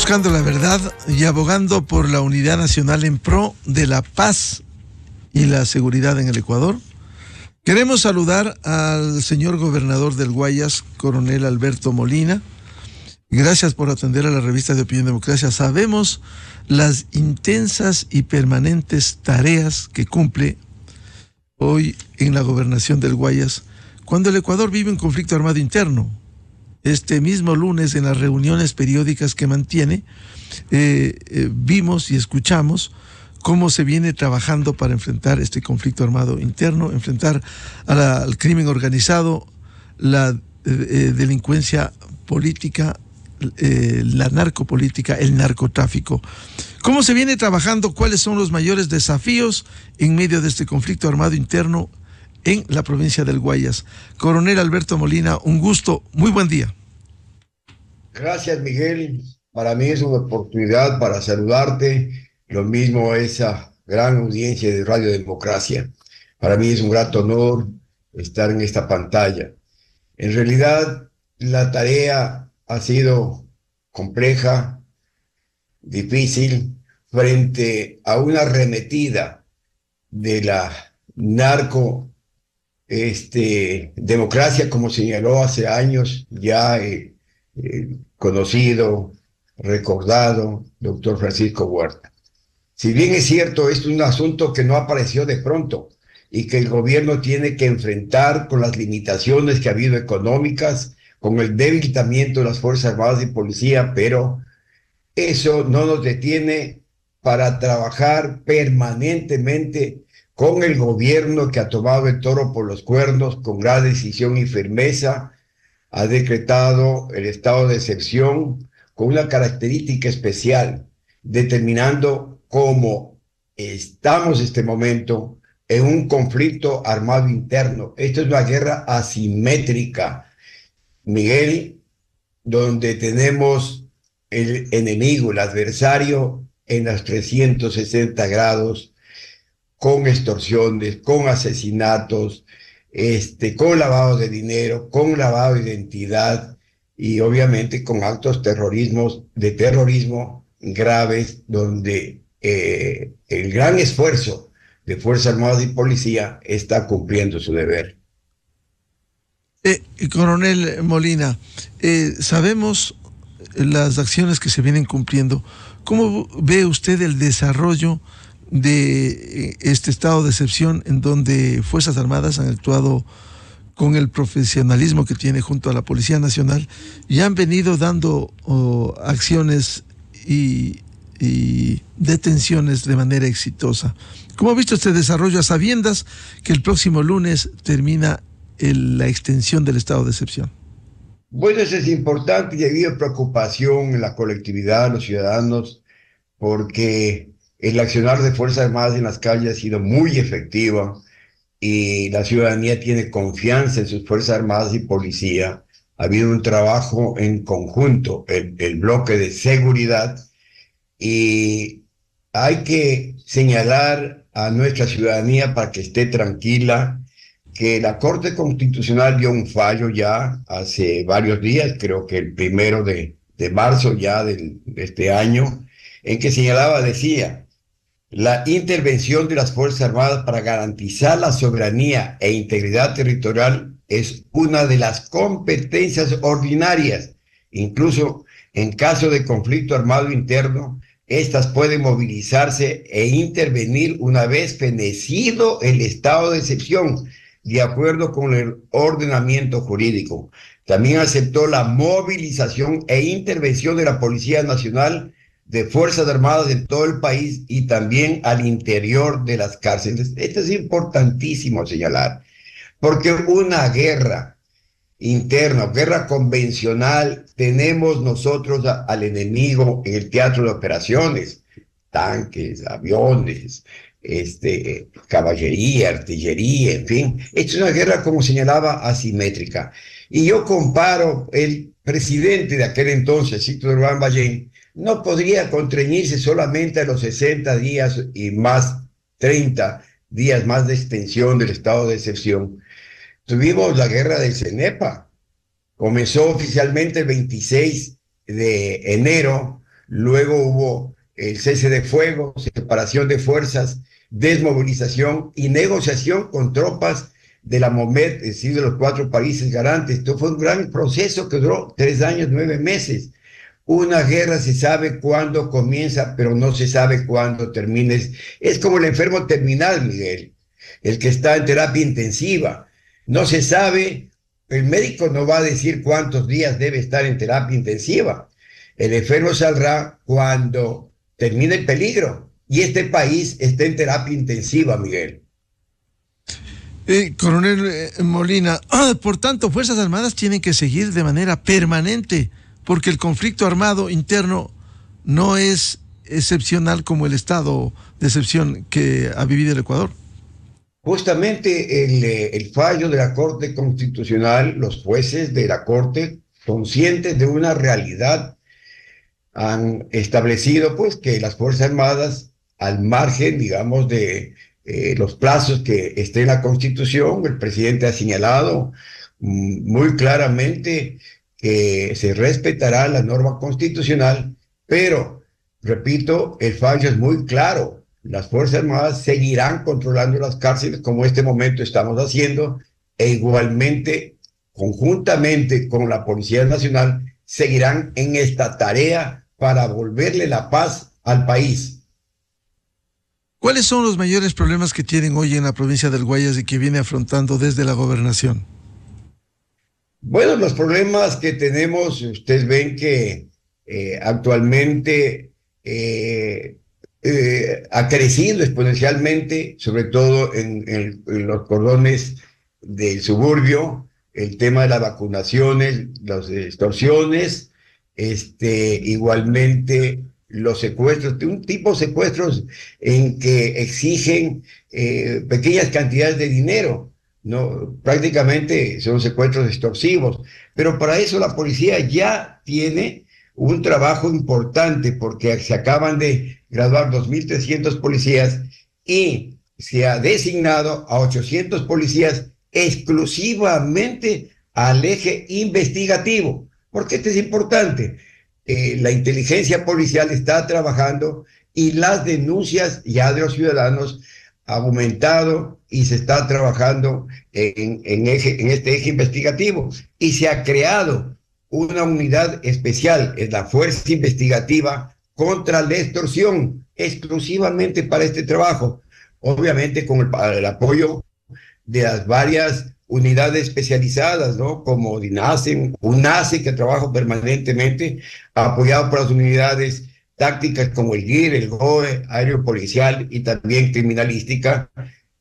buscando la verdad y abogando por la unidad nacional en pro de la paz y la seguridad en el Ecuador. Queremos saludar al señor gobernador del Guayas, coronel Alberto Molina. Gracias por atender a la revista de Opinión Democracia. Sabemos las intensas y permanentes tareas que cumple hoy en la gobernación del Guayas, cuando el Ecuador vive un conflicto armado interno. Este mismo lunes, en las reuniones periódicas que mantiene, vimos y escuchamos cómo se viene trabajando para enfrentar este conflicto armado interno, enfrentar al crimen organizado, la delincuencia política, la narcopolítica, el narcotráfico. ¿Cómo se viene trabajando? ¿Cuáles son los mayores desafíos en medio de este conflicto armado interno en la provincia del Guayas? Coronel Alberto Molina, un gusto, muy buen día. Gracias, Miguel. Para mí es una oportunidad para saludarte, lo mismo esa gran audiencia de Radio Democracia. Para mí es un grato honor estar en esta pantalla. En realidad, la tarea ha sido compleja, difícil, frente a una arremetida de la democracia, como señaló hace años ya conocido, recordado, doctor Francisco Huerta. Si bien es cierto, esto es un asunto que no apareció de pronto y que el gobierno tiene que enfrentar con las limitaciones que ha habido económicas, con el debilitamiento de las Fuerzas Armadas y Policía, pero eso no nos detiene para trabajar permanentemente con el gobierno que ha tomado el toro por los cuernos con gran decisión y firmeza, ha decretado el estado de excepción con una característica especial, determinando cómo estamos en este momento en un conflicto armado interno. Esto es una guerra asimétrica, Miguel, donde tenemos el enemigo, el adversario, en los 360 grados, con extorsiones, con asesinatos, con lavado de dinero, con lavado de identidad y obviamente con actos de terrorismo graves, donde el gran esfuerzo de Fuerzas Armadas y Policía está cumpliendo su deber. Coronel Molina, sabemos las acciones que se vienen cumpliendo. ¿Cómo ve usted el desarrollo de este estado de excepción en donde Fuerzas Armadas han actuado con el profesionalismo que tiene junto a la Policía Nacional y han venido dando acciones y detenciones de manera exitosa? ¿Cómo ha visto este desarrollo a sabiendas que el próximo lunes termina la extensión del estado de excepción? Bueno, eso es importante y ha habido preocupación en la colectividad, los ciudadanos, porque el accionar de Fuerzas Armadas en las calles ha sido muy efectiva y la ciudadanía tiene confianza en sus Fuerzas Armadas y Policía. Ha habido un trabajo en conjunto, el bloque de seguridad, y hay que señalar a nuestra ciudadanía para que esté tranquila que la Corte Constitucional dio un fallo ya hace varios días, creo que el 1 de marzo ya de este año, en que decía, la intervención de las Fuerzas Armadas para garantizar la soberanía e integridad territorial es una de las competencias ordinarias. Incluso en caso de conflicto armado interno, estas pueden movilizarse e intervenir una vez fenecido el estado de excepción, de acuerdo con el ordenamiento jurídico. También aceptó la movilización e intervención de la Policía Nacional, de Fuerzas Armadas en todo el país y también al interior de las cárceles. Esto es importantísimo señalar, porque una guerra interna, guerra convencional, tenemos nosotros al enemigo en el teatro de operaciones, tanques, aviones, caballería, artillería, en fin. Esto es una guerra, como señalaba, asimétrica. Y yo comparo, el presidente de aquel entonces, Sito Durán Ballén, no podría constreñirse solamente a los 60 días y más 30 días más de extensión del estado de excepción. Tuvimos la guerra del CENEPA. Comenzó oficialmente el 26 de enero luego hubo el cese de fuego, separación de fuerzas, desmovilización y negociación con tropas de la MOMED, es decir, de los 4 países garantes. Esto fue un gran proceso que duró 3 años, 9 meses. Una guerra se sabe cuándo comienza, pero no se sabe cuándo termina. Es como el enfermo terminal, Miguel, el que está en terapia intensiva. No se sabe, el médico no va a decir cuántos días debe estar en terapia intensiva. El enfermo saldrá cuando termine el peligro. Y este país está en terapia intensiva, Miguel. Coronel Molina, por tanto, Fuerzas Armadas tienen que seguir de manera permanente, porque el conflicto armado interno no es excepcional como el estado de excepción que ha vivido el Ecuador. Justamente el fallo de la Corte Constitucional, los jueces de la Corte, conscientes de una realidad, han establecido pues que las Fuerzas Armadas, al margen, digamos, de los plazos que esté en la Constitución, el presidente ha señalado muy claramente que se respetará la norma constitucional, pero, repito, el fallo es muy claro. Las Fuerzas Armadas seguirán controlando las cárceles como en este momento estamos haciendo, e igualmente, conjuntamente con la Policía Nacional, seguirán en esta tarea para volverle la paz al país. ¿Cuáles son los mayores problemas que tienen hoy en la provincia del Guayas y que viene afrontando desde la gobernación? Bueno, los problemas que tenemos, ustedes ven que actualmente ha crecido exponencialmente, sobre todo en los cordones del suburbio, el tema de las vacunaciones, las extorsiones, igualmente los secuestros, de un tipo de secuestros en que exigen pequeñas cantidades de dinero, ¿no? Prácticamente son secuestros extorsivos, pero para eso la policía ya tiene un trabajo importante porque se acaban de graduar 2.300 policías y se ha designado a 800 policías exclusivamente al eje investigativo. ¿Por qué esto es importante? La inteligencia policial está trabajando y las denuncias ya de los ciudadanos han aumentado y se está trabajando en este eje investigativo y se ha creado una unidad especial, es la Fuerza Investigativa contra la Extorsión, exclusivamente para este trabajo, obviamente con el apoyo de las varias unidades especializadas, ¿no? Como DINASE, UNASE, que trabaja permanentemente, apoyado por las unidades tácticas como el GIR, el GOE, aéreo policial y también criminalística,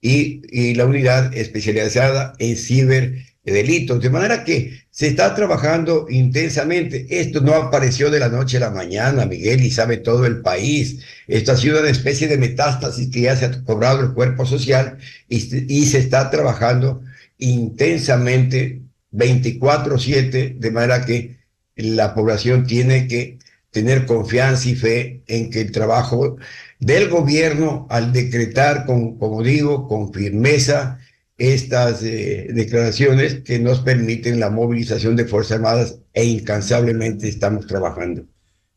y la unidad especializada en ciberdelitos. De manera que se está trabajando intensamente. Esto no apareció de la noche a la mañana, Miguel, y sabe todo el país. Esto ha sido una especie de metástasis que ya se ha cobrado el cuerpo social y se está trabajando intensamente 24/7, de manera que la población tiene que tener confianza y fe en que el trabajo del gobierno, al decretar, como digo, con firmeza estas declaraciones que nos permiten la movilización de Fuerzas Armadas, e incansablemente estamos trabajando.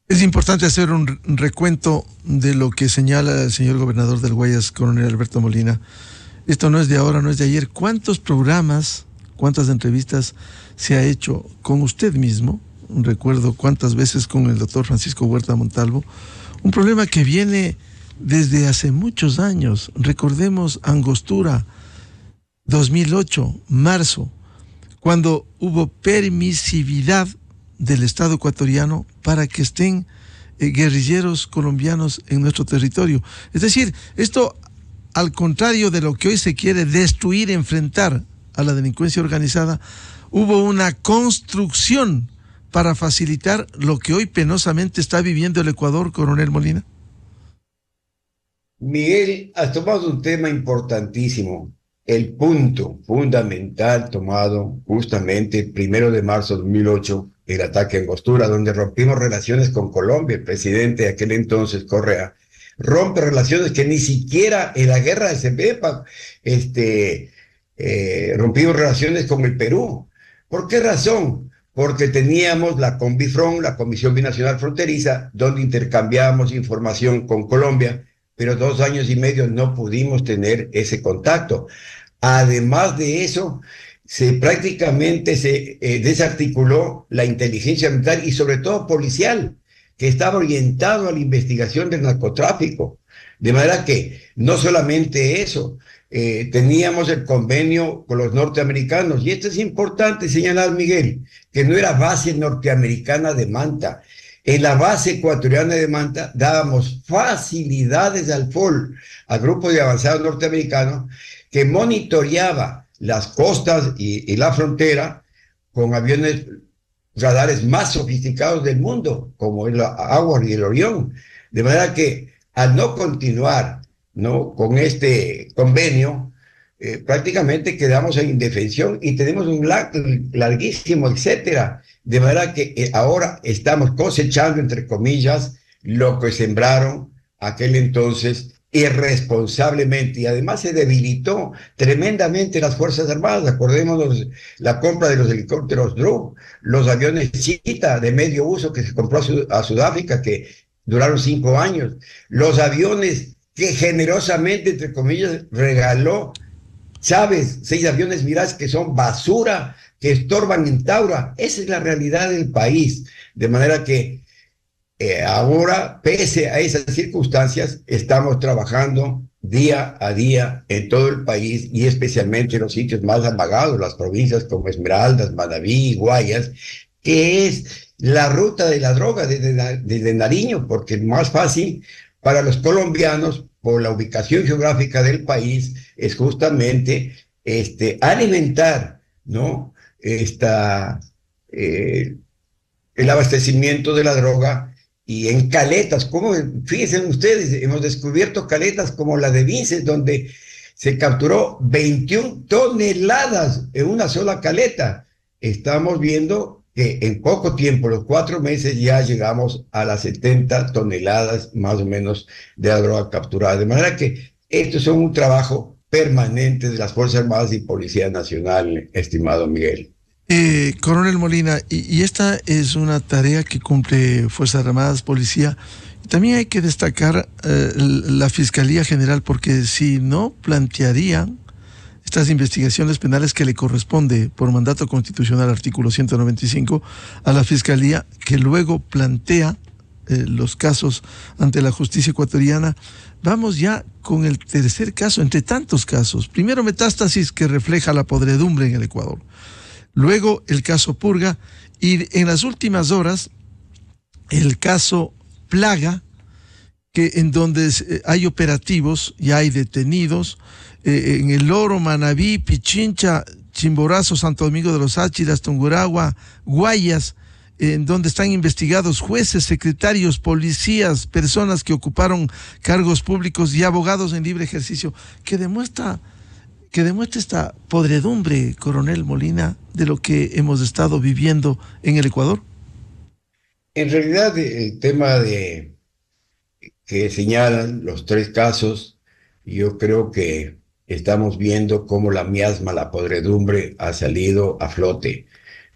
Es importante hacer un recuento de lo que señala el señor gobernador del Guayas, coronel Alberto Molina. Esto no es de ahora, no es de ayer. ¿Cuántos programas, cuántas entrevistas se ha hecho con usted mismo? Recuerdo cuántas veces con el doctor Francisco Huerta Montalvo. Un problema que viene desde hace muchos años. Recordemos Angostura, 2008, marzo, cuando hubo permisividad del Estado ecuatoriano para que estén guerrilleros colombianos en nuestro territorio. Es decir, esto, al contrario de lo que hoy se quiere destruir, enfrentar a la delincuencia organizada, hubo una construcción para facilitar lo que hoy penosamente está viviendo el Ecuador, coronel Molina. Miguel, has tomado un tema importantísimo. El punto fundamental tomado justamente el 1 de marzo de 2008, el ataque en Angostura, donde rompimos relaciones con Colombia. El presidente de aquel entonces, Correa, rompe relaciones que ni siquiera en la guerra de Cepepa rompimos relaciones con el Perú. ¿Por qué razón? porque teníamos la CONBIFRON, la Comisión Binacional Fronteriza, donde intercambiábamos información con Colombia, pero 2 años y medio no pudimos tener ese contacto. Además de eso, prácticamente se desarticuló la inteligencia militar y sobre todo policial, que estaba orientado a la investigación del narcotráfico. De manera que no solamente eso, teníamos el convenio con los norteamericanos, y esto es importante señalar, Miguel, que no era base norteamericana de Manta. En la base ecuatoriana de Manta dábamos facilidades al FOL, al Grupo de Avanzado Norteamericano, que monitoreaba las costas y la frontera con aviones radares más sofisticados del mundo, como el Jaguar y el Orión. De manera que al no continuar, ¿no?, con este convenio, prácticamente quedamos en indefensión y tenemos un larguísimo etcétera. De manera que ahora estamos cosechando, entre comillas, lo que sembraron aquel entonces irresponsablemente, y además se debilitó tremendamente las Fuerzas Armadas. Acordémonos la compra de los helicópteros Drew, los aviones Cheetah de medio uso que se compró a Sudáfrica, que duraron 5 años, los aviones que generosamente, entre comillas, regaló Chávez, 6 aviones Mirage que son basura, que estorban en Taura. Esa es la realidad del país. De manera que ahora, pese a esas circunstancias, estamos trabajando día a día en todo el país y especialmente en los sitios más amagados, las provincias como Esmeraldas, Manabí, Guayas, que es la ruta de la droga desde Nariño, porque es más fácil para los colombianos, por la ubicación geográfica del país, es justamente alimentar, ¿no?, el abastecimiento de la droga. Y en caletas, como fíjense ustedes, hemos descubierto caletas como la de Vinces, donde se capturó 21 toneladas en una sola caleta. Estamos viendo que en poco tiempo, los 4 meses, ya llegamos a las 70 toneladas más o menos de la droga capturada. De manera que esto es un trabajo permanente de las Fuerzas Armadas y Policía Nacional, estimado Miguel. Coronel Molina, y esta es una tarea que cumple Fuerzas Armadas, Policía. También hay que destacar la Fiscalía General, porque si no plantearían estas investigaciones penales que le corresponde por mandato constitucional, artículo 195, a la Fiscalía, que luego plantea los casos ante la justicia ecuatoriana. Vamos ya con el tercer caso, entre tantos casos. Primero, Metástasis, que refleja la podredumbre en el Ecuador. Luego el caso Purga, y en las últimas horas el caso Plaga, que en donde hay operativos y hay detenidos en El Oro, Manabí, Pichincha, Chimborazo, Santo Domingo de los Áchiras, Tungurahua, Guayas, en donde están investigados jueces, secretarios, policías, personas que ocuparon cargos públicos y abogados en libre ejercicio, que demuestra esta podredumbre, Coronel Molina, de lo que hemos estado viviendo en el Ecuador. En realidad, el tema que señalan los 3 casos, yo creo que estamos viendo cómo la miasma, la podredumbre, ha salido a flote.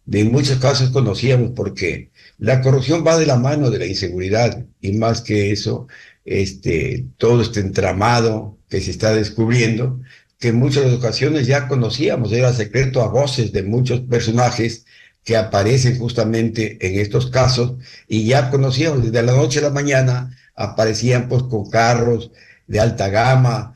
De muchos casos conocíamos, porque la corrupción va de la mano de la inseguridad, y más que eso, todo este entramado que se está descubriendo, que en muchas ocasiones ya conocíamos, era secreto a voces de muchos personajes que aparecen justamente en estos casos, y ya conocíamos desde la noche a la mañana, aparecían pues con carros de alta gama,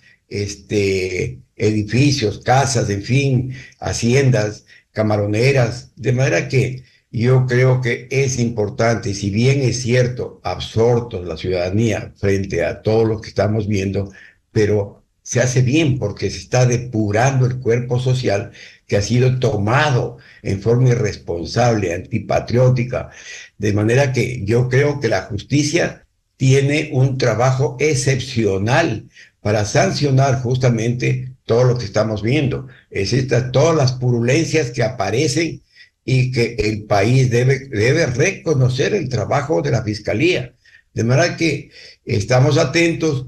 edificios, casas, en fin, haciendas, camaroneras. De manera que yo creo que es importante, si bien es cierto, absortos la ciudadanía frente a todo lo que estamos viendo, pero se hace bien porque se está depurando el cuerpo social que ha sido tomado en forma irresponsable, antipatriótica. De manera que yo creo que la justicia tiene un trabajo excepcional para sancionar justamente todo lo que estamos viendo. Todas las purulencias que aparecen, y que el país debe reconocer el trabajo de la Fiscalía. De manera que estamos atentos,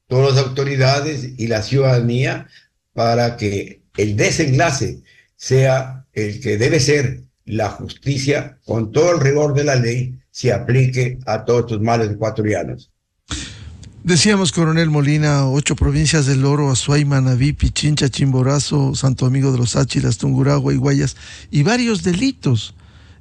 todas las autoridades y la ciudadanía, para que el desenlace sea el que debe ser, la justicia, con todo el rigor de la ley, se aplique a todos estos males ecuatorianos. Decíamos, coronel Molina, 8 provincias del Oro, Azuay, Manabí, Pichincha, Chimborazo, Santo Amigo de los Áchilas, Tungurahua y Guayas, y varios delitos.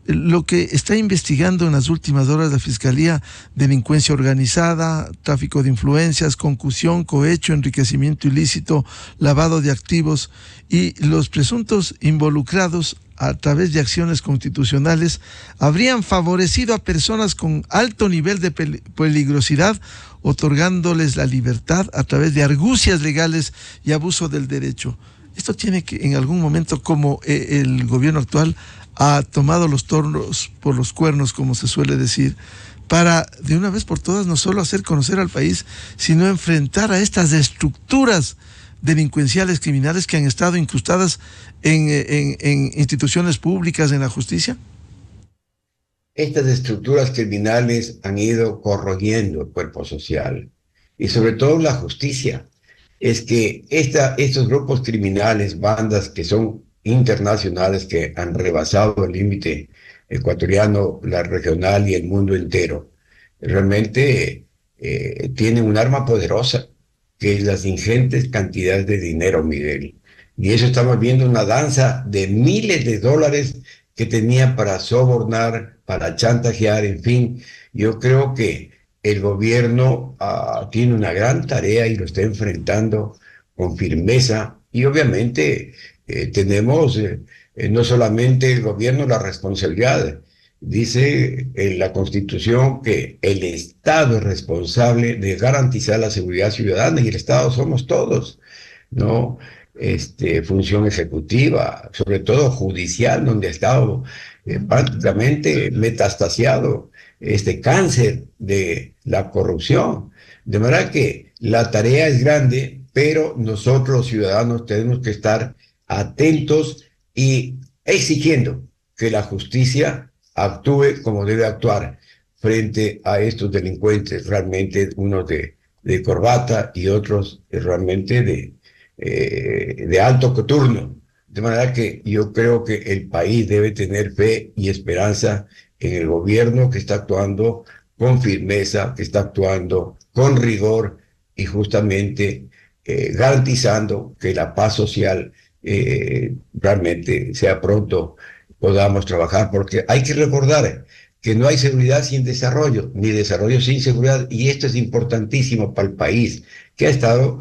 Lo que está investigando en las últimas horas la Fiscalía: delincuencia organizada, tráfico de influencias, concusión, cohecho, enriquecimiento ilícito, lavado de activos, y los presuntos involucrados a través de acciones constitucionales habrían favorecido a personas con alto nivel de peligrosidad, otorgándoles la libertad a través de argucias legales y abuso del derecho. Esto tiene que, en algún momento, como el gobierno actual ha tomado los toros por los cuernos, como se suele decir, para de una vez por todas no solo hacer conocer al país, sino enfrentar a estas estructuras delincuenciales, criminales, que han estado incrustadas en instituciones públicas, en la justicia? Estas estructuras criminales han ido corroyendo el cuerpo social y sobre todo la justicia. Es que estos grupos criminales, bandas que son internacionales, que han rebasado el límite ecuatoriano, la regional y el mundo entero, realmente tienen un arma poderosa, que es las ingentes cantidades de dinero, Miguel. Y eso estamos viendo, una danza de miles de dólares que tenían para sobornar, para chantajear, en fin. Yo creo que el gobierno tiene una gran tarea y lo está enfrentando con firmeza. Y obviamente tenemos no solamente el gobierno la responsabilidad. Dice en la Constitución que el Estado es responsable de garantizar la seguridad ciudadana, y el Estado somos todos, ¿no? Función ejecutiva, sobre todo judicial, donde ha estado prácticamente metastasiado este cáncer de la corrupción. De manera que la tarea es grande, pero nosotros los ciudadanos tenemos que estar atentos y exigiendo que la justicia actúe como debe actuar frente a estos delincuentes, realmente unos de corbata y otros realmente de alto coturno. De manera que yo creo que el país debe tener fe y esperanza en el gobierno, que está actuando con firmeza, que está actuando con rigor y justamente garantizando que la paz social realmente sea pronto, podamos trabajar, porque hay que recordar que no hay seguridad sin desarrollo, ni desarrollo sin seguridad, y esto es importantísimo para el país, que ha estado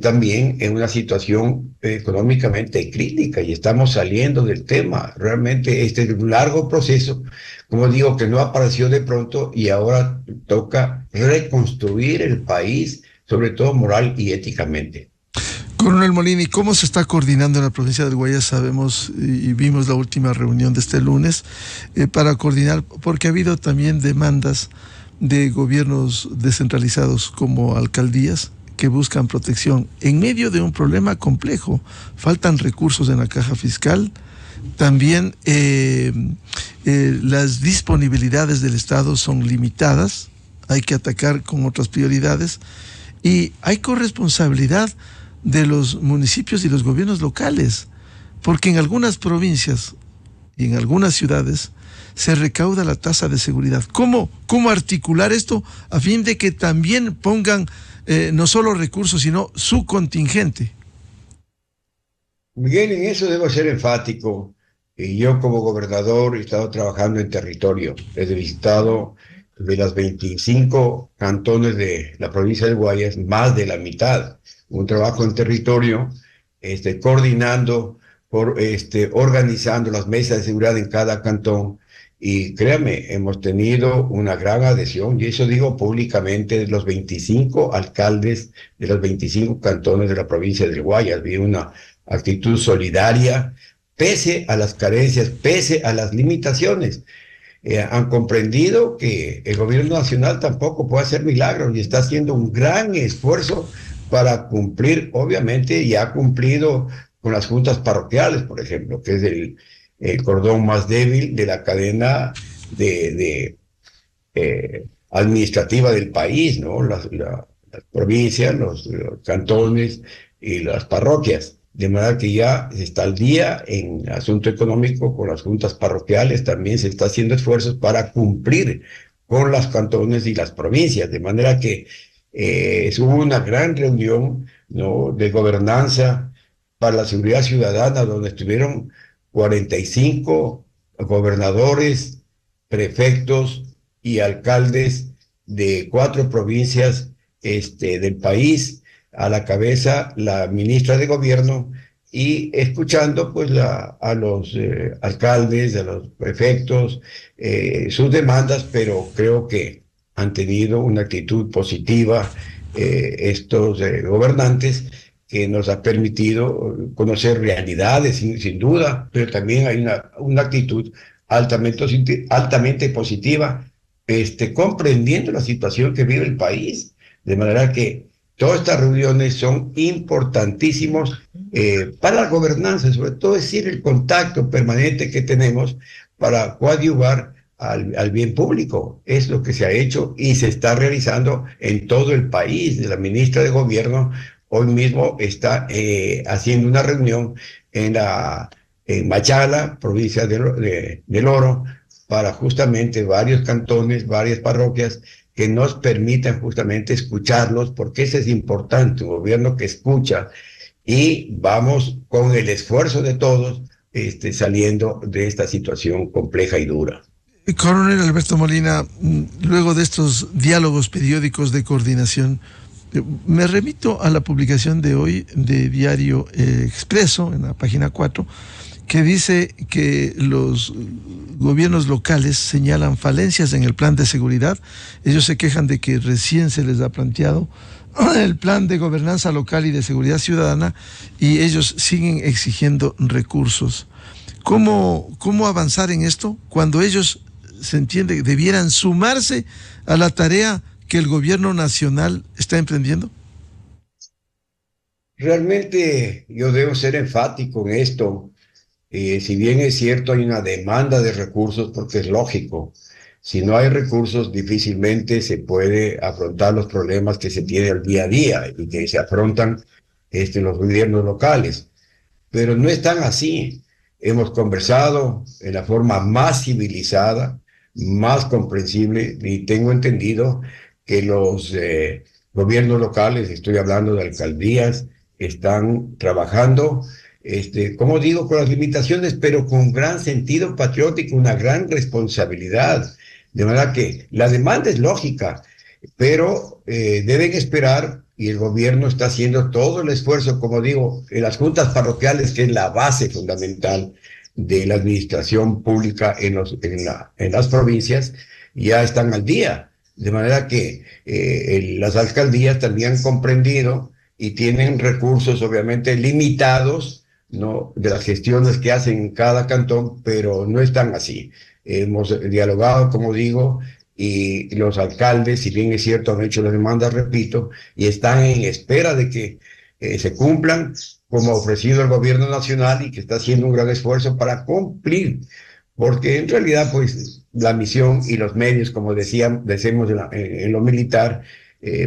también en una situación económicamente crítica, y estamos saliendo del tema. Realmente este es un largo proceso, como digo, que no apareció de pronto, y ahora toca reconstruir el país, sobre todo moral y éticamente. Coronel Molina, ¿y cómo se está coordinando en la provincia del Guayas? Sabemos y vimos la última reunión de este lunes para coordinar, porque ha habido también demandas de gobiernos descentralizados como alcaldías que buscan protección en medio de un problema complejo. Faltan recursos en la caja fiscal, también las disponibilidades del Estado son limitadas, hay que atacar con otras prioridades, y hay corresponsabilidad de los municipios y los gobiernos locales, porque en algunas provincias y en algunas ciudades se recauda la tasa de seguridad. ¿Cómo articular esto a fin de que también pongan no solo recursos, sino su contingente? Miguel, en eso debo ser enfático. Y yo, como gobernador, he estado trabajando en territorio. He visitado de las 25 cantones de la provincia de Guayas, más de la mitad. Un trabajo en territorio, coordinando, organizando las mesas de seguridad en cada cantón. Y créame, hemos tenido una gran adhesión, y eso digo públicamente, de los 25 alcaldes de los 25 cantones de la provincia del Guayas. Vi una actitud solidaria, pese a las carencias, pese a las limitaciones. Han comprendido que el gobierno nacional tampoco puede hacer milagros, y está haciendo un gran esfuerzo para cumplir, obviamente, y ha cumplido con las juntas parroquiales, por ejemplo, que es el cordón más débil de la cadena administrativa del país, ¿no? Las provincias, los cantones y las parroquias. de manera que ya está al día en asunto económico con las juntas parroquiales, también se está haciendo esfuerzos para cumplir con las cantones y las provincias, de manera que hubo una gran reunión, ¿no?, de gobernanza para la seguridad ciudadana, donde estuvieron 45 gobernadores, prefectos y alcaldes de 4 provincias del país, a la cabeza la ministra de Gobierno, y escuchando pues a los alcaldes, a los prefectos, sus demandas, pero creo que han tenido una actitud positiva estos gobernantes, que nos ha permitido conocer realidades, sin duda, pero también hay una actitud altamente positiva, comprendiendo la situación que vive el país, de manera que todas estas reuniones son importantísimos para la gobernanza, sobre todo es decir, el contacto permanente que tenemos para coadyuvar al bien público. Es lo que se ha hecho y se está realizando en todo el país. La ministra de Gobierno hoy mismo está haciendo una reunión en Machala, provincia del Oro, para justamente varios cantones, varias parroquias, que nos permitan justamente escucharlos, porque eso es importante, un gobierno que escucha, y vamos con el esfuerzo de todos saliendo de esta situación compleja y dura. Coronel Alberto Molina, luego de estos diálogos periódicos de coordinación, me remito a la publicación de hoy de Diario Expreso, en la página 4, que dice que los gobiernos locales señalan falencias en el plan de seguridad. Ellos se quejan de que recién se les ha planteado el plan de gobernanza local y de seguridad ciudadana, y ellos siguen exigiendo recursos. ¿Cómo avanzar en esto cuando ellos, se entiende, debieran sumarse a la tarea que el gobierno nacional está emprendiendo? Realmente yo debo ser enfático en esto. Si bien es cierto, hay una demanda de recursos, porque es lógico. Si no hay recursos, difícilmente se puede afrontar los problemas que se tienen al día a día y que se afrontan los gobiernos locales. Pero no es tan así. Hemos conversado en la forma más civilizada, más comprensible, y tengo entendido que los gobiernos locales, estoy hablando de alcaldías, están trabajando, como digo, con las limitaciones, pero con gran sentido patriótico, una gran responsabilidad. De manera que la demanda es lógica, pero deben esperar, y el gobierno está haciendo todo el esfuerzo, como digo, en las juntas parroquiales, que es la base fundamental de la administración pública en las provincias, ya están al día. De manera que las alcaldías también han comprendido y tienen recursos obviamente limitados, ¿no?, de las gestiones que hacen en cada cantón, pero no están así. Hemos dialogado, como digo, y los alcaldes, si bien es cierto, han hecho las demandas, repito, y están en espera de que se cumplan, como ha ofrecido el gobierno nacional, y que está haciendo un gran esfuerzo para cumplir, porque en realidad, pues, la misión y los medios, como decíamos en lo militar,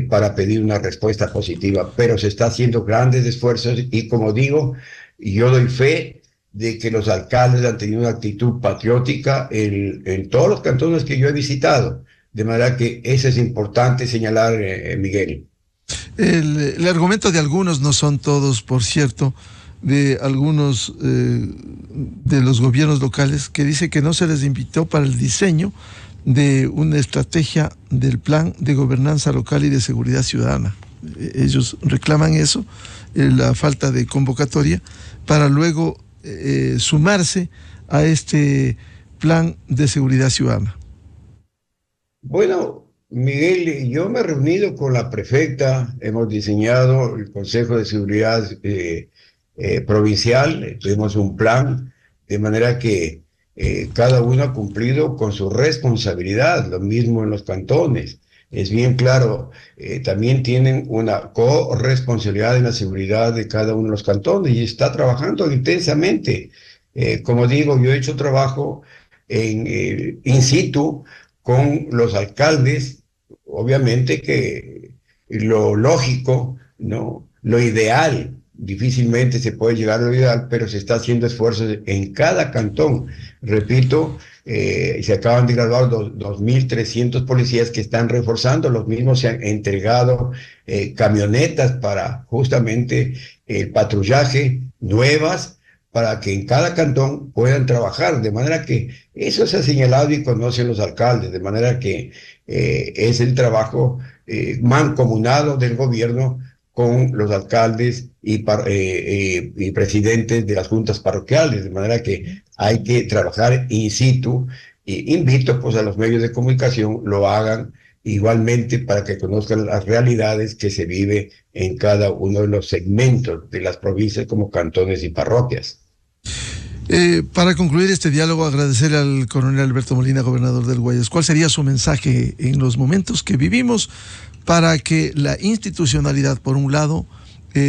para pedir una respuesta positiva, pero se está haciendo grandes esfuerzos, y como digo, yo doy fe de que los alcaldes han tenido una actitud patriótica en todos los cantones que yo he visitado, de manera que eso es importante señalar, Miguel. El argumento de algunos, no son todos, por cierto, de algunos de los gobiernos locales, que dice que no se les invitó para el diseño de una estrategia del plan de gobernanza local y de seguridad ciudadana. Ellos reclaman eso, la falta de convocatoria, para luego sumarse a este plan de seguridad ciudadana. Bueno, Miguel, yo me he reunido con la prefecta, hemos diseñado el Consejo de Seguridad provincial, tenemos un plan, de manera que cada uno ha cumplido con su responsabilidad, lo mismo en los cantones. Es bien claro, también tienen una corresponsabilidad en la seguridad de cada uno de los cantones, y está trabajando intensamente. Como digo, yo he hecho trabajo in situ con los alcaldes. Obviamente que lo lógico, ¿no?, lo ideal, difícilmente se puede llegar a lo ideal, pero se está haciendo esfuerzos en cada cantón. Repito, se acaban de graduar 2.300 policías que están reforzando, los mismos se han entregado camionetas para justamente el patrullaje nuevas, para que en cada cantón puedan trabajar, de manera que eso se ha señalado y conocen los alcaldes, de manera que es el trabajo mancomunado del gobierno con los alcaldes y presidentes de las juntas parroquiales, de manera que hay que trabajar in situ, y invito pues a los medios de comunicación lo hagan igualmente para que conozcan las realidades que se vive en cada uno de los segmentos de las provincias como cantones y parroquias. Para concluir este diálogo, agradecerle al coronel Alberto Molina, gobernador del Guayas. ¿Cuál sería su mensaje en los momentos que vivimos para que la institucionalidad, por un lado,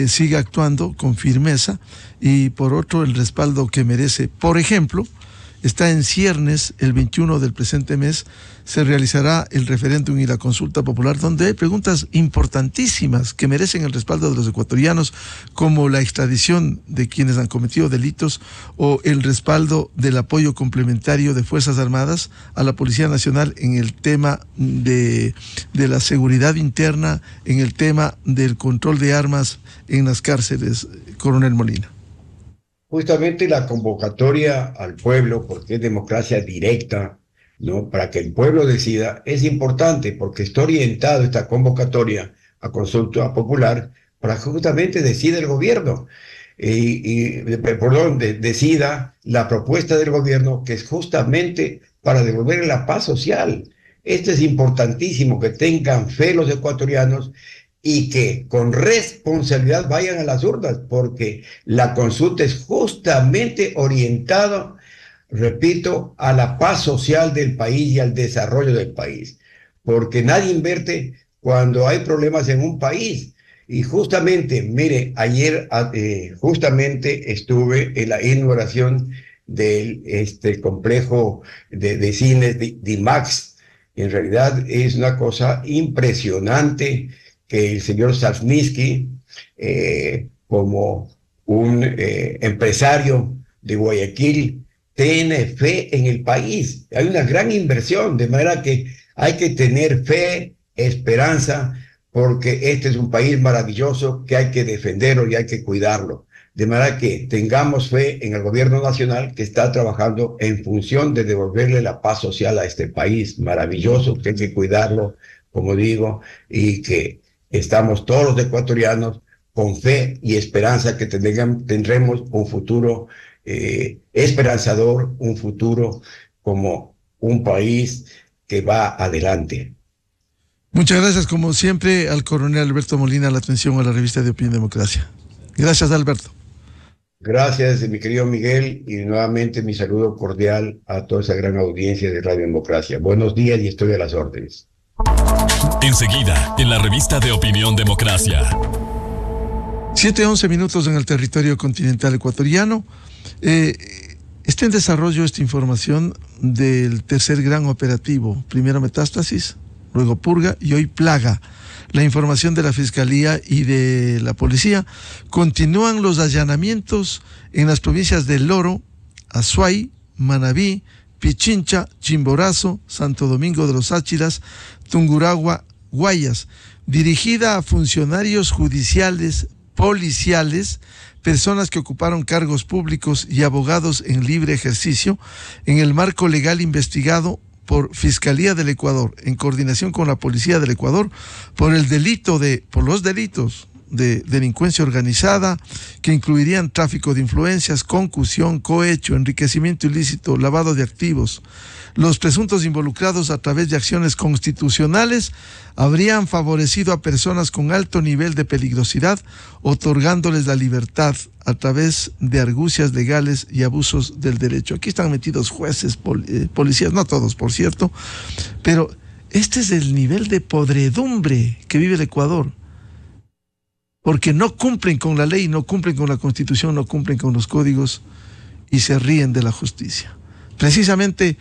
siga actuando con firmeza y por otro, el respaldo que merece? Por ejemplo, está en ciernes, el 21 del presente mes, se realizará el referéndum y la consulta popular, donde hay preguntas importantísimas que merecen el respaldo de los ecuatorianos, como la extradición de quienes han cometido delitos o el respaldo del apoyo complementario de Fuerzas Armadas a la Policía Nacional en el tema de la seguridad interna, en el tema del control de armas en las cárceles, coronel Molina. Justamente la convocatoria al pueblo, porque es democracia directa, ¿no? Para que el pueblo decida, es importante porque está orientado esta convocatoria a consulta popular para que justamente decida el gobierno, decida la propuesta del gobierno, que es justamente para devolver la paz social. Esto es importantísimo, que tengan fe los ecuatorianos y que con responsabilidad vayan a las urnas, porque la consulta es justamente orientada, repito, a la paz social del país y al desarrollo del país, porque nadie invierte cuando hay problemas en un país. Y justamente, mire, ayer justamente estuve en la inauguración del complejo de cines de IMAX. En realidad es una cosa impresionante que el señor Safnisky, como un empresario de Guayaquil, tiene fe en el país. Hay una gran inversión, de manera que hay que tener fe, esperanza, porque este es un país maravilloso que hay que defenderlo y hay que cuidarlo. De manera que tengamos fe en el gobierno nacional, que está trabajando en función de devolverle la paz social a este país maravilloso, que hay que cuidarlo, como digo, y que estamos todos los ecuatorianos con fe y esperanza que tendremos un futuro esperanzador, un futuro como un país que va adelante. Muchas gracias, como siempre, al coronel Alberto Molina, la atención a la revista de Opinión Democracia. Gracias, Alberto. Gracias, mi querido Miguel, y nuevamente mi saludo cordial a toda esa gran audiencia de Radio Democracia. Buenos días y estoy a las órdenes. Enseguida, en la revista de Opinión Democracia. 7:11 en el territorio continental ecuatoriano. Está en desarrollo esta información del tercer gran operativo. Primero Metástasis, luego Purga y hoy Plaga. La información de la Fiscalía y de la Policía. Continúan los allanamientos en las provincias de Loro, Azuay, Manabí, Pichincha, Chimborazo, Santo Domingo de los Áchilas, Tungurahua, Guayas, dirigida a funcionarios judiciales, policiales, personas que ocuparon cargos públicos y abogados en libre ejercicio, en el marco legal investigado por Fiscalía del Ecuador, en coordinación con la Policía del Ecuador, por los delitos de delincuencia organizada, que incluirían tráfico de influencias, concusión, cohecho, enriquecimiento ilícito, lavado de activos. Los presuntos involucrados, a través de acciones constitucionales, habrían favorecido a personas con alto nivel de peligrosidad, otorgándoles la libertad a través de argucias legales y abusos del derecho. Aquí están metidos jueces, policías, no todos, por cierto, pero este es el nivel de podredumbre que vive el Ecuador, porque no cumplen con la ley, no cumplen con la Constitución, no cumplen con los códigos y se ríen de la justicia. Precisamente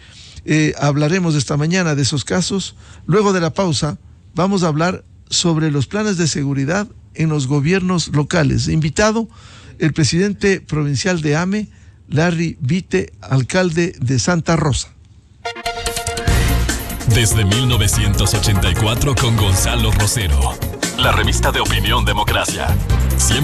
hablaremos esta mañana de esos casos. Luego de la pausa vamos a hablar sobre los planes de seguridad en los gobiernos locales. Invitado, el presidente provincial de AME, Larry Vite, alcalde de Santa Rosa. Desde 1984 con Gonzalo Rosero. La revista de Opinión Democracia. Siempre